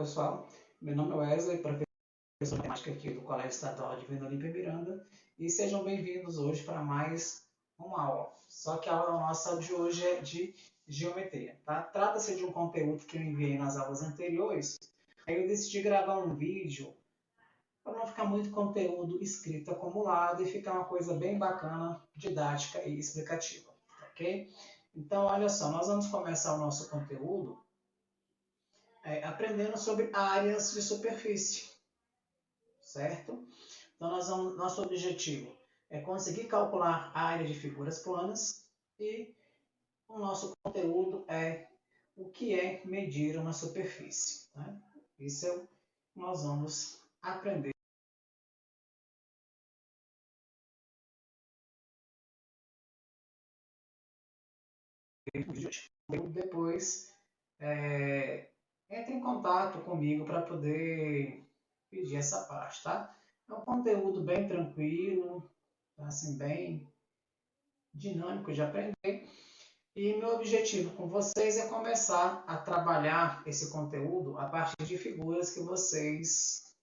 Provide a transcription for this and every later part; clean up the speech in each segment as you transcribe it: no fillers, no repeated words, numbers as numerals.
pessoal, meu nome é Wesley, professor de matemática aqui do Colégio Estadual de Vila Olímpia Miranda, e sejam bem-vindos hoje para mais uma aula. Só que a aula nossa de hoje é de geometria, tá? Trata-se de um conteúdo que eu enviei nas aulas anteriores, aí eu decidi gravar um vídeo para não ficar muito conteúdo escrito acumulado e ficar uma coisa bem bacana, didática e explicativa, ok? Então, olha só, nós vamos começar o nosso conteúdo aprendendo sobre áreas de superfície, certo? Então, nosso objetivo é conseguir calcular a área de figuras planas e o nosso conteúdo é o que é medir uma superfície. Né? Isso é o que nós vamos aprender. Depois, entre em contato comigo para poder pedir essa parte, tá? É um conteúdo bem tranquilo, assim, bem dinâmico de aprender. E meu objetivo com vocês é começar a trabalhar esse conteúdo a partir de figuras que vocês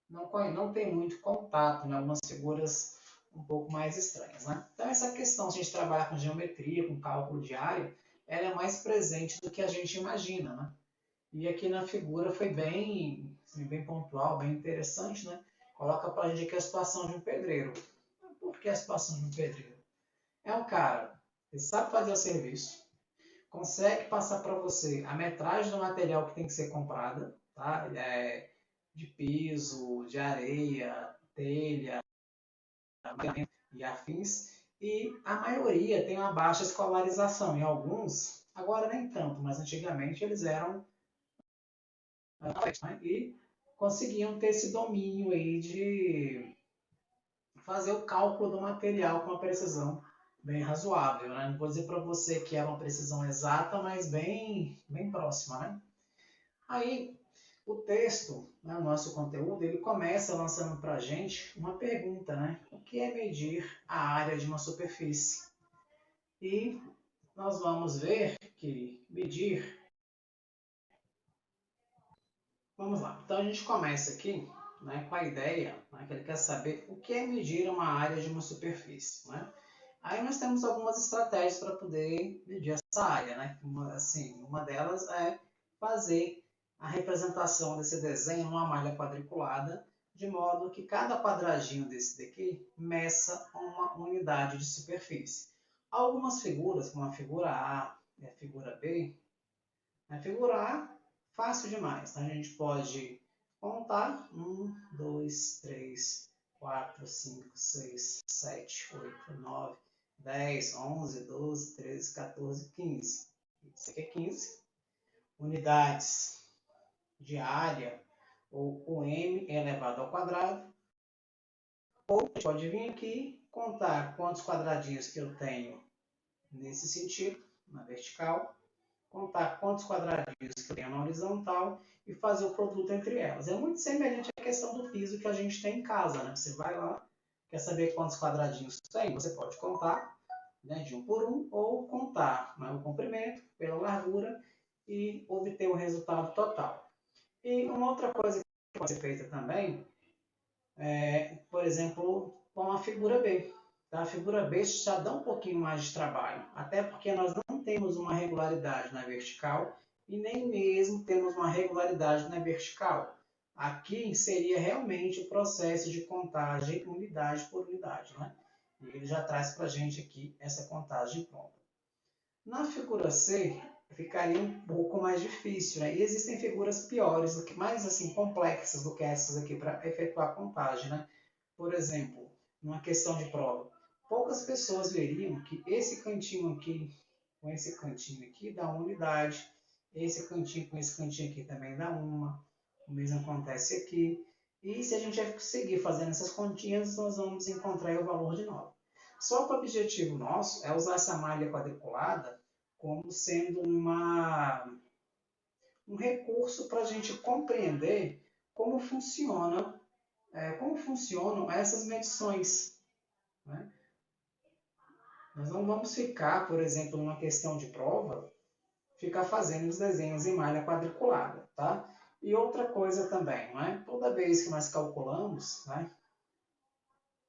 não têm muito contato, né? Algumas figuras um pouco mais estranhas, né? Então, essa questão, se a gente trabalhar com geometria, com cálculo de área, ela é mais presente do que a gente imagina, né? E aqui na figura foi bem, assim, bem pontual, bem interessante, né? Coloca pra gente aqui a situação de um pedreiro. Por que a situação de um pedreiro? É um cara que sabe fazer o serviço, consegue passar para você a metragem do material que tem que ser comprada, tá? De piso, de areia, telha e afins. E a maioria tem uma baixa escolarização. Em alguns, agora nem tanto, mas antigamente eles eram né? E conseguiam ter esse domínio aí de fazer o cálculo do material com uma precisão bem razoável, né? Não vou dizer para você que é uma precisão exata, mas bem próxima, né? Aí, o texto, né, o nosso conteúdo, ele começa lançando para a gente uma pergunta, né? O que é medir a área de uma superfície? E nós vamos ver que medir... Vamos lá. Então, a gente começa aqui, né, com a ideia, né, que ele quer saber o que é medir uma área de uma superfície, né? Aí nós temos algumas estratégias para poder medir essa área, né? Uma delas é fazer a representação desse desenho numa malha quadriculada, de modo que cada quadradinho desse daqui meça uma unidade de superfície. Algumas figuras, como a figura A e a figura B, a figura A, fácil demais. Então, a gente pode contar 1, 2, 3, 4, 5, 6, 7, 8, 9, 10, 11, 12, 13, 14, 15. Isso aqui é 15. Unidades de área, ou o m elevado ao quadrado. Ou a gente pode vir aqui contar quantos quadradinhos que eu tenho nesse sentido, na vertical, contar quantos quadradinhos que eu tenho na horizontal e fazer o produto entre elas. É muito semelhante à questão do piso que a gente tem em casa, né? Você vai lá, quer saber quantos quadradinhos tem, você pode contar, né, de um por um, ou contar, né, o comprimento pela largura e obter o resultado total. E uma outra coisa que pode ser feita também por exemplo, com a figura B. Tá? A figura B já dá um pouquinho mais de trabalho, até porque nós não temos uma regularidade na vertical e nem mesmo temos uma regularidade na vertical. Aqui seria realmente o processo de contagem unidade por unidade. Né? E ele já traz para a gente aqui essa contagem pronta. Na figura C, ficaria um pouco mais difícil, né? E existem figuras piores, mais assim, complexas do que essas aqui para efetuar a contagem, né? Por exemplo, numa questão de prova, poucas pessoas veriam que esse cantinho aqui com esse cantinho aqui dá uma unidade, esse cantinho com esse cantinho aqui também dá uma, o mesmo acontece aqui. E se a gente seguir fazendo essas continhas, nós vamos encontrar o valor de 9. Só que o objetivo nosso é usar essa malha quadriculada como sendo um recurso para a gente compreender como funcionam essas medições. Né? Nós não vamos ficar, por exemplo, numa questão de prova, ficar fazendo os desenhos em malha quadriculada. Tá? E outra coisa também, não é? Toda vez que nós calculamos, né,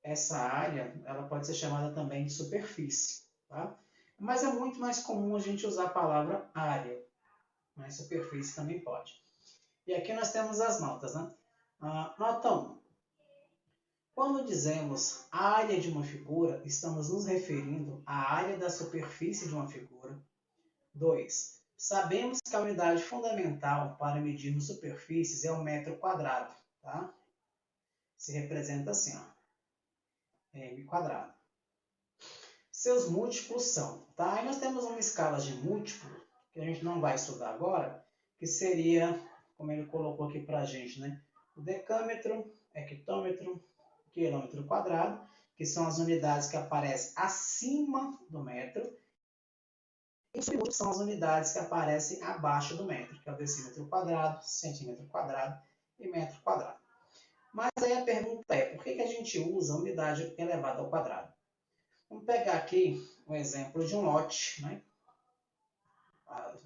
essa área, ela pode ser chamada também de superfície, tá? Mas é muito mais comum a gente usar a palavra área, mas superfície também pode. E aqui nós temos as notas, né? Nota 1. Quando dizemos área de uma figura, estamos nos referindo à área da superfície de uma figura. 2. Sabemos que a unidade fundamental para medirmos superfícies é o metro quadrado, tá? Se representa assim, ó, m quadrado. Seus múltiplos são, tá? Aí nós temos uma escala de múltiplo, que a gente não vai estudar agora, que seria, como ele colocou aqui pra gente, né? O decâmetro, hectômetro, quilômetro quadrado, que são as unidades que aparecem acima do metro, e os múltiplos são as unidades que aparecem abaixo do metro, que é o decímetro quadrado, centímetro quadrado e metro quadrado. Mas aí a pergunta é, por que a gente usa a unidade elevada ao quadrado? Vamos pegar aqui um exemplo de um lote, né?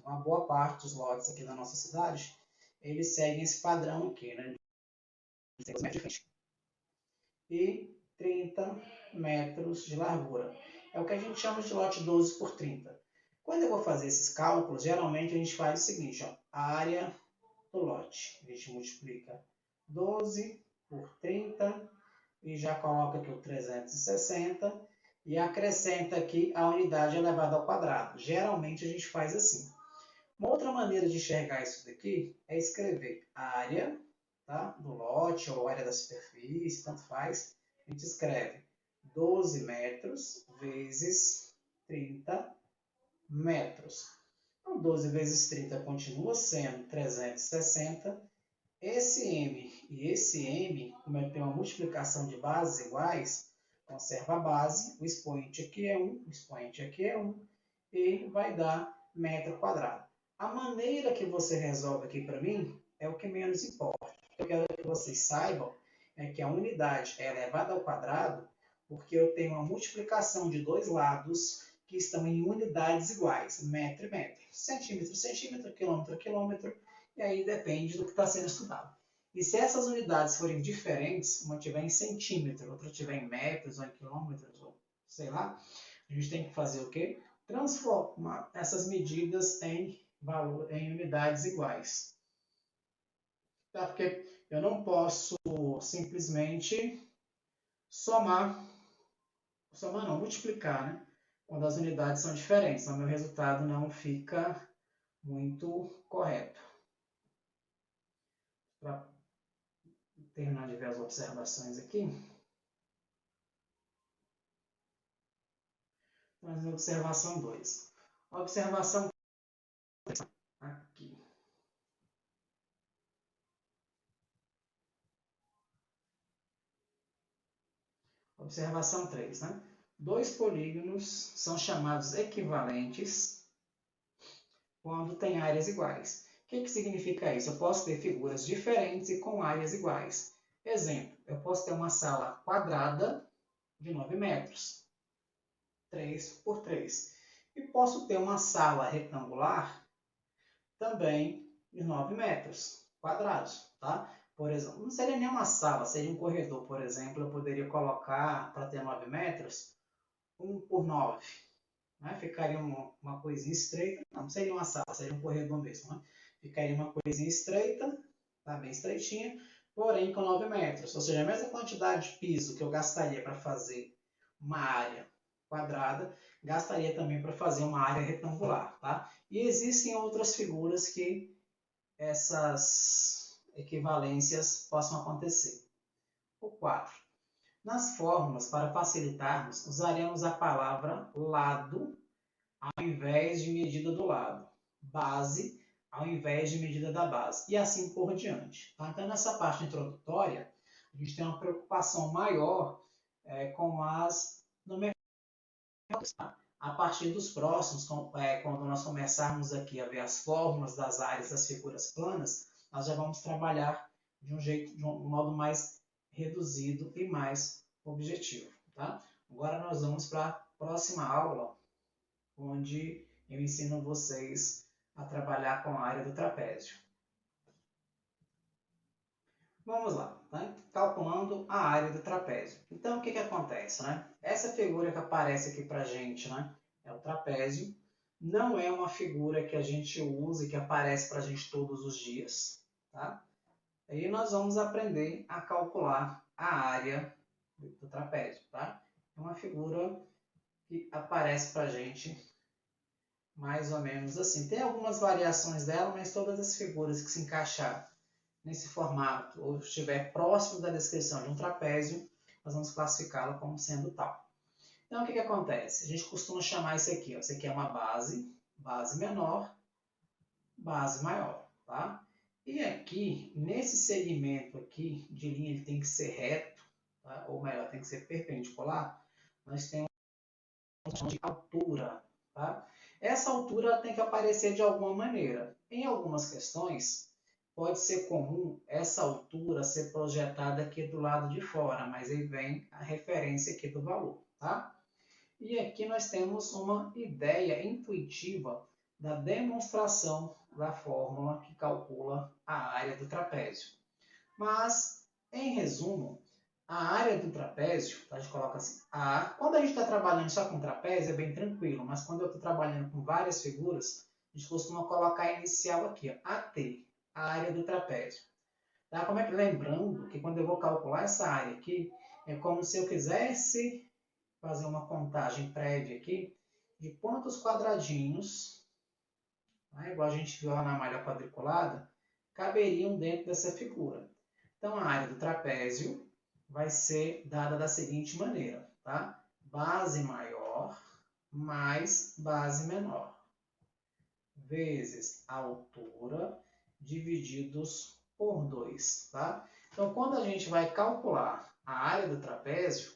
Uma boa parte dos lotes aqui da nossa cidade, eles seguem esse padrão aqui, né? E 30 metros de largura. É o que a gente chama de lote 12 por 30. Quando eu vou fazer esses cálculos, geralmente a gente faz o seguinte, ó, a área do lote. A gente multiplica 12 por 30 e já coloca aqui o 360 e acrescenta aqui a unidade elevada ao quadrado. Geralmente a gente faz assim. Uma outra maneira de enxergar isso daqui é escrever área, tá, do lote ou área da superfície, tanto faz. A gente escreve 12 metros vezes 30 metros. Então, 12 vezes 30 continua sendo 360. Esse m e esse m, como tem uma multiplicação de bases iguais, conserva a base, o expoente aqui é 1, o expoente aqui é 1, e vai dar metro quadrado. A maneira que você resolve aqui para mim é o que menos importa. O que eu quero que vocês saibam é que a unidade é elevada ao quadrado porque eu tenho uma multiplicação de dois lados que estão em unidades iguais, metro e metro, centímetro, centímetro, quilômetro, quilômetro, e aí depende do que está sendo estudado. E se essas unidades forem diferentes, uma tiver em centímetro, outra tiver em metros ou em quilômetros, ou sei lá, a gente tem que fazer o quê? Transformar essas medidas em valor, em unidades iguais. Tá? Porque eu não posso simplesmente somar não, multiplicar, né? Quando as unidades são diferentes, o meu resultado não fica muito correto. Para terminar de ver as observações aqui, vamos ver a observação 2. Observação aqui. Observação 3, né? Dois polígonos são chamados equivalentes quando têm áreas iguais. O que significa isso? Eu posso ter figuras diferentes e com áreas iguais. Exemplo, eu posso ter uma sala quadrada de 9 metros, 3 por 3. E posso ter uma sala retangular também de 9 metros quadrados, tá? Por exemplo, não seria nem uma sala, seria um corredor, por exemplo, eu poderia colocar, para ter 9 metros, 1 por 9. Né? Ficaria uma coisinha estreita, não seria uma sala, seria um corredor mesmo. Né? Ficaria uma coisinha estreita, tá? Bem estreitinha, porém com 9 metros. Ou seja, a mesma quantidade de piso que eu gastaria para fazer uma área quadrada, gastaria também para fazer uma área retangular. Tá? E existem outras figuras que essas equivalências possam acontecer. O 4. Nas fórmulas, para facilitarmos, usaremos a palavra lado ao invés de medida do lado, base ao invés de medida da base, e assim por diante. Tá? Então, nessa parte introdutória, a gente tem uma preocupação maior com as numerações. A partir dos próximos, quando nós começarmos aqui a ver as fórmulas das áreas das figuras planas, nós já vamos trabalhar de um modo mais reduzido e mais objetivo. Tá? Agora nós vamos para a próxima aula, onde eu ensino vocês a trabalhar com a área do trapézio. Vamos lá, né? Calculando a área do trapézio. Então, o que acontece, né? Essa figura que aparece aqui para a gente, né? É o trapézio. Não é uma figura que a gente usa e que aparece para a gente todos os dias, tá? Aí nós vamos aprender a calcular a área do trapézio, tá? É uma figura que aparece para a gente mais ou menos assim. Tem algumas variações dela, mas todas as figuras que se encaixar nesse formato ou estiver próximo da descrição de um trapézio, nós vamos classificá-lo como sendo tal. Então, o que acontece? A gente costuma chamar isso aqui, ó. Isso aqui é uma base, base menor, base maior, tá? E aqui, nesse segmento aqui de linha, ele tem que ser reto, tá? Ou melhor, tem que ser perpendicular. Nós temos de altura, tá? Essa altura tem que aparecer de alguma maneira. Em algumas questões, pode ser comum essa altura ser projetada aqui do lado de fora, mas aí vem a referência aqui do valor, tá? E aqui nós temos uma ideia intuitiva da demonstração da fórmula que calcula a área do trapézio. Mas, em resumo, a área do trapézio, a gente coloca assim, quando a gente está trabalhando só com trapézio é bem tranquilo, mas quando eu estou trabalhando com várias figuras, a gente costuma colocar a inicial aqui, ó, AT, a área do trapézio. Tá? Lembrando que quando eu vou calcular essa área aqui, é como se eu quisesse fazer uma contagem prévia aqui de quantos quadradinhos, né, igual a gente viu lá na malha quadriculada, caberiam dentro dessa figura. Então, a área do trapézio vai ser dada da seguinte maneira, tá? Base maior mais base menor, vezes a altura, divididos por 2, tá? Então, quando a gente vai calcular a área do trapézio,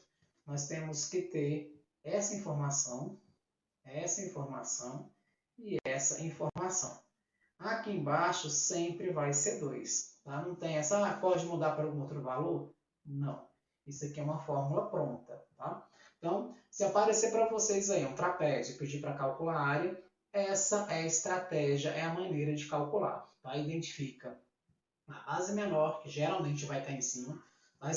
nós temos que ter essa informação e essa informação. Aqui embaixo sempre vai ser 2. Tá? Não tem essa, pode mudar para algum outro valor? Não. Isso aqui é uma fórmula pronta. Tá? Então, se aparecer para vocês aí um trapézio e pedir para calcular a área, essa é a estratégia, é a maneira de calcular. Tá? Identifica a base menor, que geralmente vai estar em cima. Tá?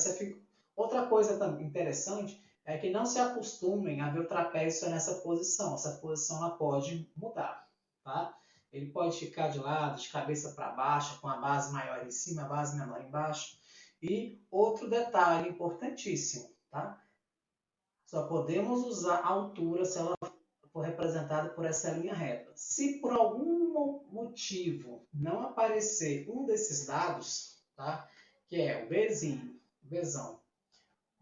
Outra coisa interessante é que não se acostumem a ver o trapézio nessa posição. Essa posição ela pode mudar. Tá? Ele pode ficar de lado, de cabeça para baixo, com a base maior em cima, a base menor embaixo. E outro detalhe importantíssimo, tá? Só podemos usar a altura se ela for representada por essa linha reta. Se por algum motivo não aparecer um desses dados, tá? Que é o Bzinho, o Bzão,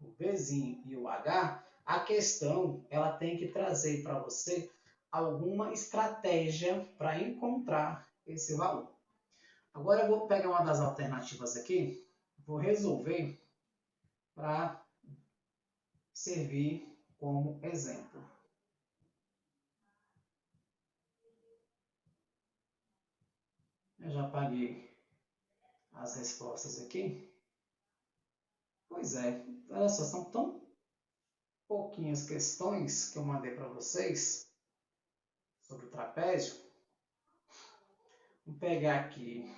o Bzinho e o H, a questão ela tem que trazer para você alguma estratégia para encontrar esse valor. Agora eu vou pegar uma das alternativas aqui, vou resolver para servir como exemplo. Eu já apaguei as respostas aqui. Pois é, olha só, são tão pouquinhas questões que eu mandei para vocês sobre o trapézio. Vou pegar aqui,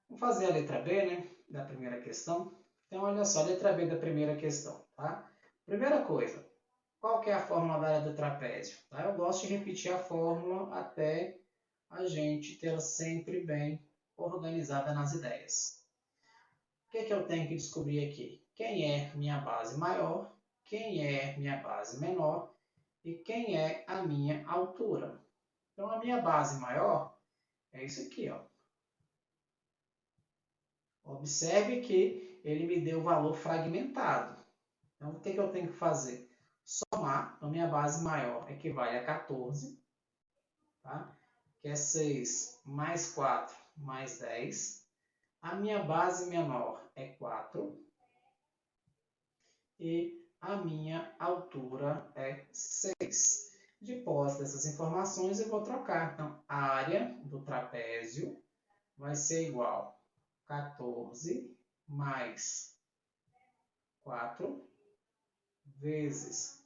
vou fazer a letra B, né, da primeira questão. Então, olha só, a letra B da primeira questão, tá? Primeira coisa, qual que é a fórmula da área do trapézio? Tá? Eu gosto de repetir a fórmula até a gente tê-la sempre bem organizada nas ideias. O que eu tenho que descobrir aqui? Quem é minha base maior, quem é minha base menor e quem é a minha altura. Então, a minha base maior é isso aqui, ó. Observe que ele me deu o valor fragmentado. Então, o que eu tenho que fazer? Somar. Então, minha base maior equivale a 14, tá? Que é 6 mais 4 mais 10. A minha base menor é 4. E a minha altura é 6. De posse dessas informações, eu vou trocar. Então, a área do trapézio vai ser igual a 14 mais 4 vezes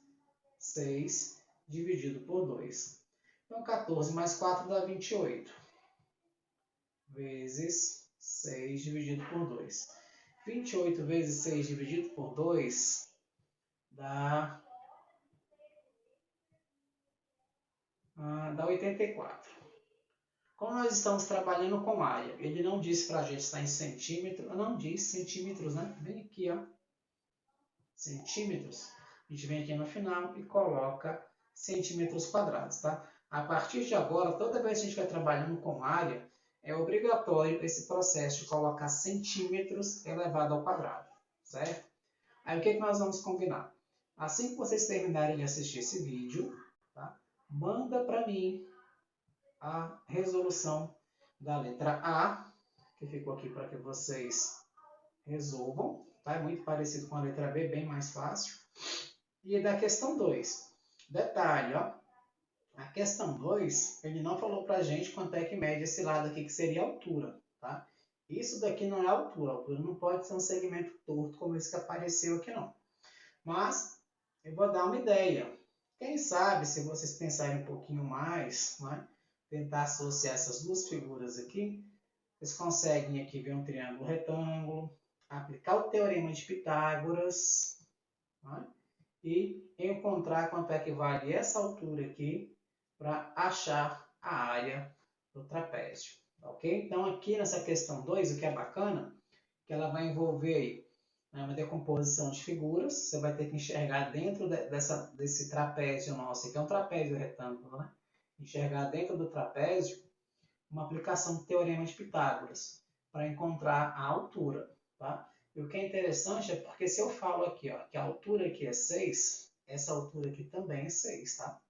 6 dividido por 2. Então, 14 mais 4 dá 28. Vezes 6 dividido por 2. 28 vezes 6 dividido por 2 dá 84. Como nós estamos trabalhando com área, ele não disse para a gente estar em centímetro, não diz centímetros, né? Vem aqui, ó, centímetros. A gente vem aqui no final e coloca centímetros quadrados, tá? A partir de agora, toda vez que a gente vai trabalhando com área, é obrigatório esse processo de colocar centímetros elevado ao quadrado, certo? Aí o que nós vamos combinar? Assim que vocês terminarem de assistir esse vídeo, tá? Manda para mim a resolução da letra A, que ficou aqui para que vocês resolvam, tá? É muito parecido com a letra B, bem mais fácil. E da questão 2. Detalhe, ó. A questão 2, ele não falou para a gente quanto é que mede esse lado aqui, que seria a altura, tá? Isso daqui não é altura. A altura não pode ser um segmento torto como esse que apareceu aqui, não. Mas eu vou dar uma ideia. Quem sabe, se vocês pensarem um pouquinho mais, né? Tentar associar essas duas figuras aqui, vocês conseguem aqui ver um triângulo retângulo, aplicar o teorema de Pitágoras, né? E encontrar quanto é que vale essa altura aqui para achar a área do trapézio, ok? Então aqui nessa questão 2, o que é bacana, que ela vai envolver aí, né, uma decomposição de figuras, você vai ter que enxergar dentro desse trapézio nosso, que é um trapézio retângulo, né? Enxergar dentro do trapézio uma aplicação do teorema de Pitágoras para encontrar a altura, tá? E o que é interessante é porque se eu falo aqui, ó, que a altura aqui é 6, essa altura aqui também é 6, tá?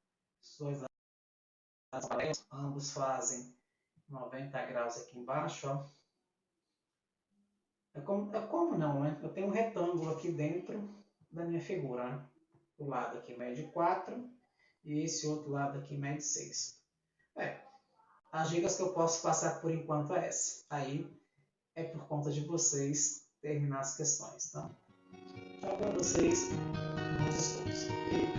Os dois lados, ambos fazem 90 graus aqui embaixo, ó. É como não, né? Eu tenho um retângulo aqui dentro da minha figura, né? O lado aqui mede 4 e esse outro lado aqui mede 6. As dicas que eu posso passar por enquanto é essa. Aí é por conta de vocês terminar as questões, tá? Tchau para vocês, bons estudos.